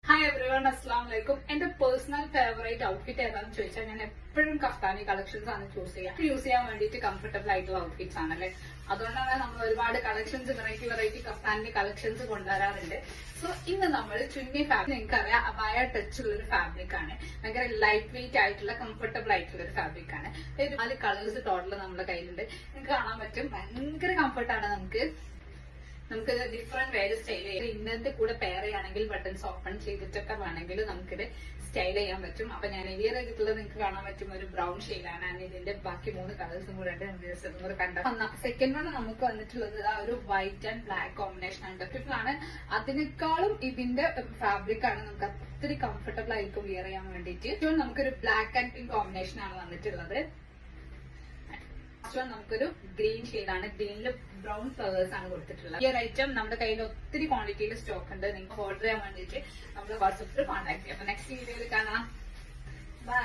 Hi everyone, അസ്സലാമു അലൈക്കും. എന്റെ പേഴ്സണൽ ഫേവറേറ്റ് ഔട്ട്ഫിറ്റ് ഏതാണെന്ന് ചോദിച്ചാൽ ഞാൻ എപ്പോഴും കഫ്താനി കളക്ഷൻസ് ആണ് ചൂസ് ചെയ്യുക. യൂസ് ചെയ്യാൻ വേണ്ടിയിട്ട് കംഫർട്ടബിൾ ആയിട്ടുള്ള ഔട്ട്ഫിറ്റ്സ് ആണല്ലേ. അതുകൊണ്ടാണ് നമ്മൾ ഒരുപാട് കളക്ഷൻസ് വെറൈറ്റി കഫ്താനിന്റെ കളക്ഷൻസ് കൊണ്ടുവരാറുണ്ട്. സോ ഇന്ന് നമ്മൾ ചുന്നി ഫാബ്രിക്, നിങ്ങൾക്കറിയാം അബായ ടച്ച് ഉള്ള ഒരു ഫാബ്രിക് ആണ്. ഭയങ്കര ലൈറ്റ് വെയിറ്റ് ആയിട്ടുള്ള കംഫർട്ടബിൾ ആയിട്ടുള്ള ഒരു ഫാബ്രിക് ആണ്. 4 കളേഴ്സ് ടോട്ടൽ നമ്മുടെ കയ്യിലുണ്ട്. നിങ്ങൾക്ക് കാണാൻ പറ്റും, ഭയങ്കര കംഫർട്ടാണ്. നമുക്ക് ഡിഫറെന്റ് വേറെ സ്റ്റൈൽ ചെയ്യാം. ഇന്നത്തെ കൂടെ പെയർ ചെയ്യുകയാണെങ്കിൽ ബട്ടൺസ് ഓപ്പൺ ചെയ്തിട്ടൊക്കെ വേണമെങ്കിൽ നമുക്കിത് സ്റ്റൈൽ ചെയ്യാൻ പറ്റും. അപ്പൊ ഞാൻ വിയർ ചെയ്തിട്ടുള്ളത് നിങ്ങൾക്ക് കാണാൻ പറ്റും ഒരു ബ്രൗൺ ഷെയ്ഡാണ്. ആൻഡ് ഇതിന്റെ ബാക്കി 3 കളേഴ്സും കൂടെ ഉണ്ട്. കണ്ട സെക്കൻഡ് വൺ നമുക്ക് വന്നിട്ടുള്ളത് ആ ഒരു വൈറ്റ് ആൻഡ് ബ്ലാക്ക് കോമ്പിനേഷൻ ആണ്. ഡിഫറെന്റ് അതിനേക്കാളും ഇതിന്റെ ഫാബ്രിക് ആണ് നമുക്ക് ഒത്തിരി കംഫർട്ടബിൾ ആയിരിക്കും വിയർ ചെയ്യാൻ വേണ്ടിയിട്ട്. നമുക്കൊരു ബ്ലാക്ക് ആൻഡ് പിങ്ക് കോമ്പിനേഷൻ ആണ് വന്നിട്ടുള്ളത്. നമുക്കൊരു ഗ്രീൻ ഷെയ്ഡാണ്. ഗ്രീനിൽ ബ്രൗൺ ഫ്ലവേഴ്സ് ആണ് കൊടുത്തിട്ടുള്ളത്. ഈ ഒരു ഐറ്റം നമ്മുടെ കയ്യിൽ ഒത്തിരി ക്വാണ്ടിറ്റിയിൽ സ്റ്റോക്ക് ഉണ്ട്. നിങ്ങൾക്ക് ഓർഡർ ചെയ്യാൻ വേണ്ടിയിട്ട് നമ്മൾ വാട്സപ്പിൽ കോൺടാക്ട് ചെയ്യാം. അപ്പൊ നെക്സ്റ്റ് വീഡിയോയിൽ കാണാം. ബൈ.